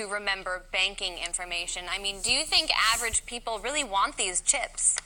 to remember banking information. I mean, do you think average people really want these chips?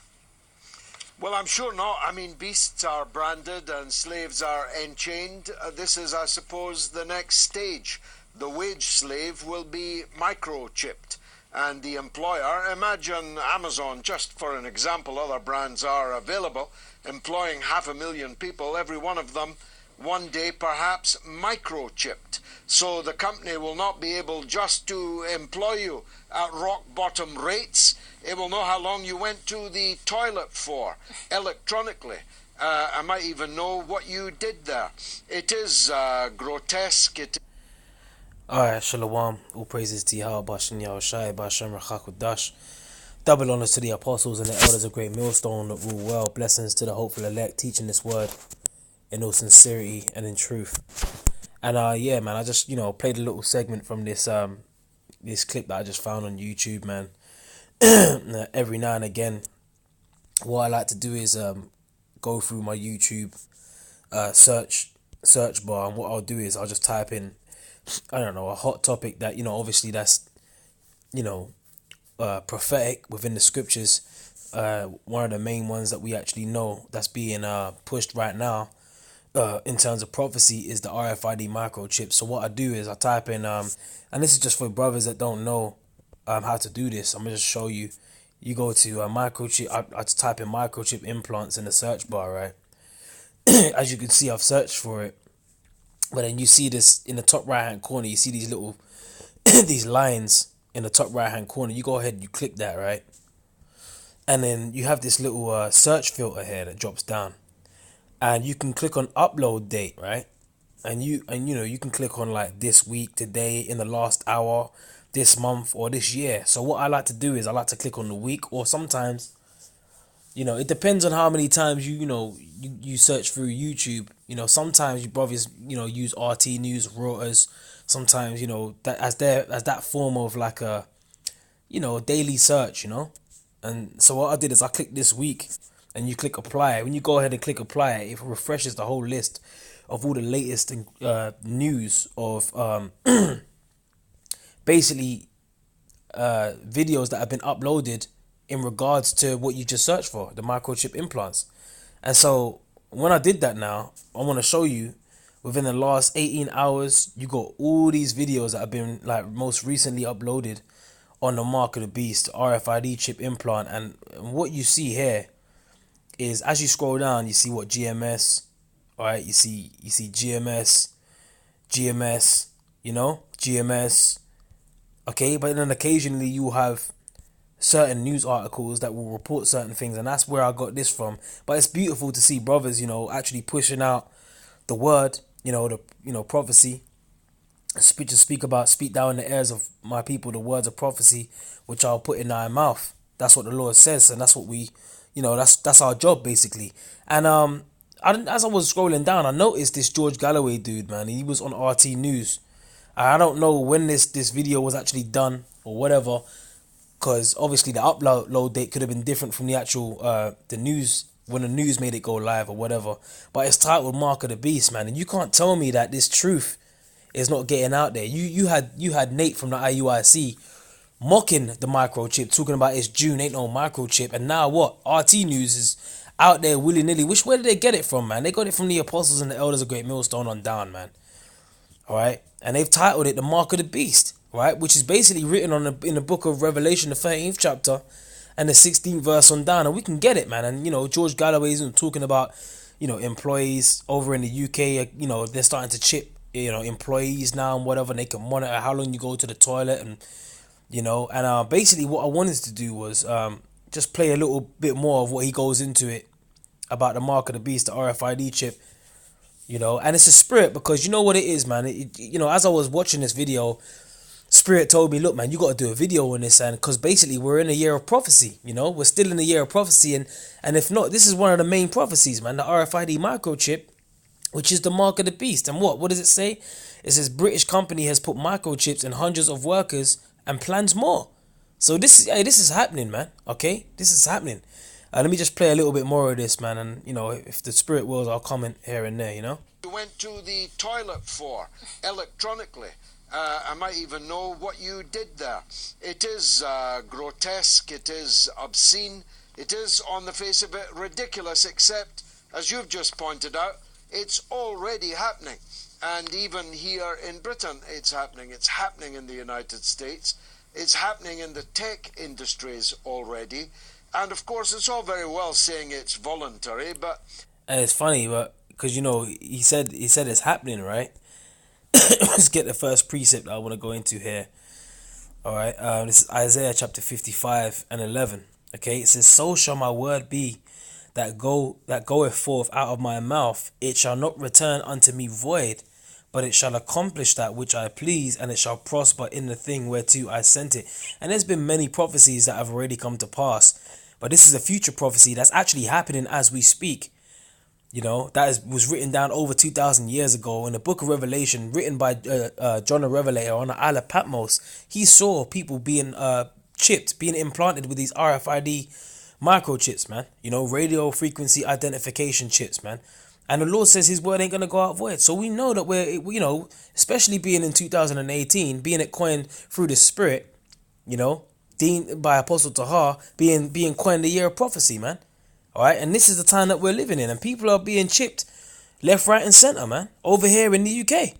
Well, I'm sure not. I mean, beasts are branded and slaves are enchained. This is, I suppose, the next stage. The wage slave will be microchipped. And the employer, imagine Amazon, just for an example, other brands are available, employing 500,000 people, every one of them one day perhaps microchipped. So the company will not be able just to employ you at rock bottom rates. It will know how long you went to the toilet for electronically. I might even know what you did there. It is grotesque. Alright, Shalom. All praises to Yahweh, Bashem Yahushai, Bashem Rachakudash. Double honors to the apostles and the elders of Great Millstone that rule well. Blessings to the hopeful elect, teaching this word in all sincerity and in truth. And yeah, man, I just played a little segment from this this clip that I just found on YouTube, man. Every now and again, what I like to do is go through my YouTube search bar, and what I'll do is I'll just type in, I don't know, a hot topic that obviously that's prophetic within the scriptures. One of the main ones that we actually know that's being pushed right now in terms of prophecy is the RFID microchip. So what I do is I type in and this is just for brothers that don't know how to do this. I'm gonna just show you. You go to microchip. I just type in microchip implants in the search bar, right? As you can see, I've searched for it, but then you see this in the top right hand corner. You see these little these lines in the top right hand corner. You go ahead and you click that, right? And then you have this little search filter here that drops down, and you can click on upload date, right? And you can click on like this week, today, in the last hour, this month, or this year. So what I like to do is I like to click on the week, or sometimes, it depends on how many times you search through YouTube. Sometimes you brothers use RT News, Reuters. Sometimes that as that form of like a daily search. And so what I did is I clicked this week, and you click apply. When you go ahead and click apply, it refreshes the whole list of all the latest news of basically videos that have been uploaded in regards to what you just searched for, the microchip implants. And so when I did that now, I want to show you within the last 18 hours, you got all these videos that have been like most recently uploaded on the mark of the beast, RFID chip implant. And what you see here is, as you scroll down, you see what GMS, all right? You see GMS, GMS, GMS, okay? But then occasionally you have certain news articles that will report certain things, and that's where I got this from. But it's beautiful to see brothers, actually pushing out the word, the prophecy. Speak down in the ears of my people the words of prophecy, which I'll put in thy mouth. That's what the Lord says, and that's what we, that's our job basically. And as I was scrolling down, I noticed this George Galloway dude, man. He was on RT News. I don't know when this video was actually done or whatever, because obviously the upload date could have been different from the actual the news, when the news made it go live or whatever. But it's titled Mark of the Beast, man, and you can't tell me that this truth is not getting out there. You had Nate from the IUIC mocking the microchip, talking about it's June, ain't no microchip, and now what? RT News is out there willy-nilly. Where did they get it from, man? They got it from the apostles and the elders of Great Millstone on down, man. All right, and they've titled it the Mark of the Beast, right? Which is basically written in the book of Revelation, the 13th chapter, and the 16th verse on down, and we can get it, man. And George Galloway's talking about employees over in the UK. They're starting to chip employees now and whatever, and they can monitor how long you go to the toilet, and basically what I wanted to do was just play a little bit more of what he goes into it about the Mark of the Beast, the RFID chip. And it's a spirit, because you know what it is, man. As I was watching this video, Spirit told me, look, man, you got to do a video on this, and because basically we're in a year of prophecy. We're still in the year of prophecy, and if not, this is one of the main prophecies, man. The RFID microchip, which is the Mark of the Beast. And what does it say? It says British company has put microchips in hundreds of workers and plans more. So this is happening, man. Okay, this is happening. Let me just play a little bit more of this, man, and if the spirit wills, I'll comment here and there. You went to the toilet for electronically. I might even know what you did there. It is grotesque, it is obscene, it is, on the face of it, ridiculous, except, as you've just pointed out, it's already happening. And even here in Britain, it's happening. It's happening in the United States. It's happening in the tech industries already. And of course, it's all very well saying it's voluntary, but... And it's funny, but because, he said it's happening, right? Let's get the first precept I want to go into here. All right, this is Isaiah chapter 55 and 11. Okay, it says, "So shall my word be that goeth forth out of my mouth. It shall not return unto me void, but it shall accomplish that which I please, and it shall prosper in the thing whereto I sent it." And there's been many prophecies that have already come to pass, but this is a future prophecy that's actually happening as we speak. Was written down over 2,000 years ago in the book of Revelation, written by John the Revelator on the Isle of Patmos. He saw people being chipped, being implanted with these RFID microchips, man. Radio frequency identification chips, man. And the Lord says his word ain't going to go out void. So we know that we're, especially being in 2018, being it coined through the Spirit, deemed by Apostle Tahar, being coined the year of prophecy, man. All right, and this is the time that we're living in, and people are being chipped left, right, and center, man, over here in the UK.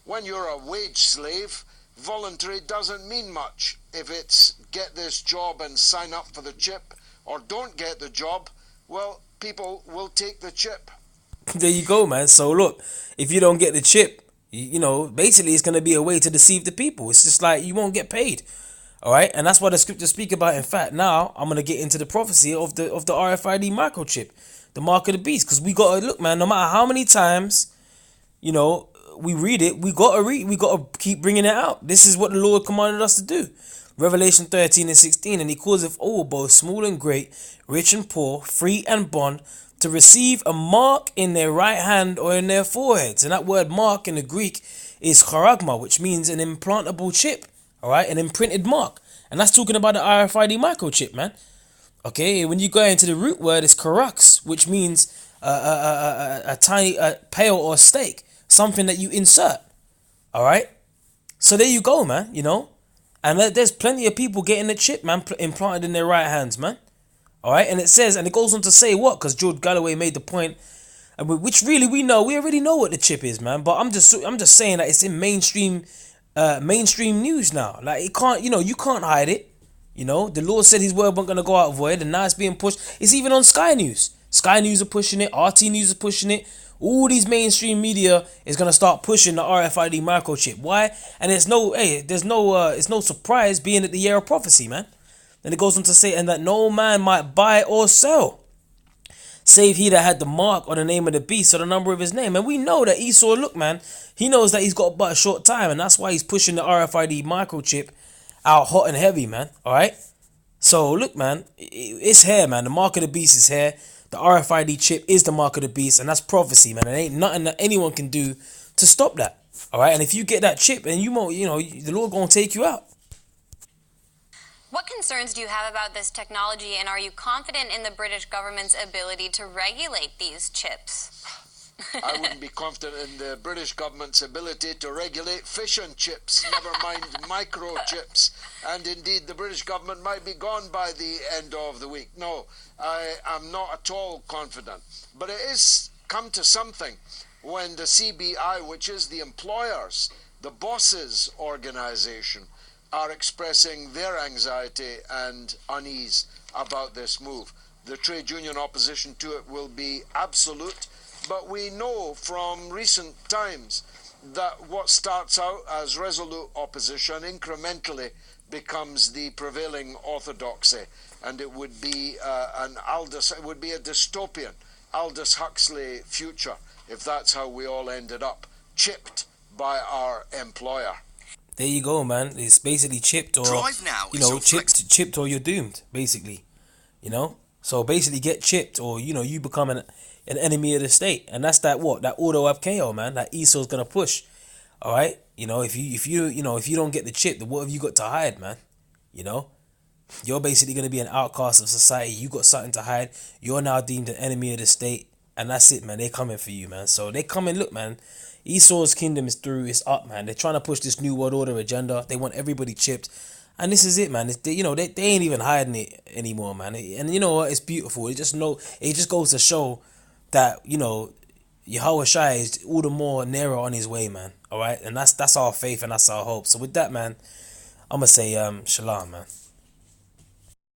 When you're a wage slave, voluntary doesn't mean much. If it's get this job and sign up for the chip, or don't get the job, well, people will take the chip. There you go, man. So look, if you don't get the chip, basically it's going to be a way to deceive the people. It's just like you won't get paid. All right, and that's what the scriptures speak about. In fact, now I'm gonna get into the prophecy of the RFID microchip, the mark of the beast, because we gotta look, man. No matter how many times, we read it, we gotta keep bringing it out. This is what the Lord commanded us to do. Revelation 13 and 16, and he causeth all, both small and great, rich and poor, free and bond, to receive a mark in their right hand or in their foreheads. And that word mark in the Greek is charagma, which means an implantable chip. All right, an imprinted mark. And that's talking about the RFID microchip, man. Okay, when you go into the root word, it's karux, which means a tiny pail or stake, something that you insert. All right, so there you go, man. And there's plenty of people getting the chip, man, implanted in their right hands, man. All right, and it says, and it goes on to say what? Because George Galloway made the point, which really we already know what the chip is, man. But I'm just saying that it's in mainstream news now. Like it can't, you can't hide it. The Lord said his word wasn't gonna go out void, and now it's being pushed. It's even on Sky News. Sky News are pushing it, RT News are pushing it. All these mainstream media is gonna start pushing the RFID microchip. Why? And it's no surprise, being at the year of prophecy, man. Then it goes on to say, and that no man might buy or sell, save he that had the mark or the name of the beast or the number of his name. And we know that Esau, look, man, he knows that he's got but a short time, and that's why he's pushing the RFID microchip out hot and heavy, man. All right. So look, man, it's here, man. The mark of the beast is here. The RFID chip is the mark of the beast, and that's prophecy, man. There ain't nothing that anyone can do to stop that. All right. And if you get that chip, and you won't, the Lord gonna take you out. What concerns do you have about this technology, and are you confident in the British government's ability to regulate these chips? I wouldn't be confident in the British government's ability to regulate fish and chips, never mind microchips. And indeed, the British government might be gone by the end of the week. No, I am not at all confident. But it is come to something when the CBI, which is the employers, the bosses organization, are expressing their anxiety and unease about this move. The trade union opposition to it will be absolute, but we know from recent times that what starts out as resolute opposition incrementally becomes the prevailing orthodoxy, and it would be it would be a dystopian Aldous Huxley future if that's how we all ended up, chipped by our employer. There you go, man. It's basically chipped, or chipped or you're doomed, basically. So basically get chipped, or you become an enemy of the state. And that's that auto FKO, man, that Esau's gonna push. All right, if you don't get the chip, then what have you got to hide, man? You're basically going to be an outcast of society. You got something to hide. You're now deemed an enemy of the state. And that's it, man. They coming for you, man. So they coming. Look, man. Esau's kingdom is through. It's up, man. They're trying to push this new world order agenda. They want everybody chipped. And this is it, man. They ain't even hiding it anymore, man. And you know what? It's beautiful. It just goes to show that, Yahweh Shai is all the more nearer on his way, man. All right? And that's our faith and that's our hope. So with that, man, I'm going to say shalom, man.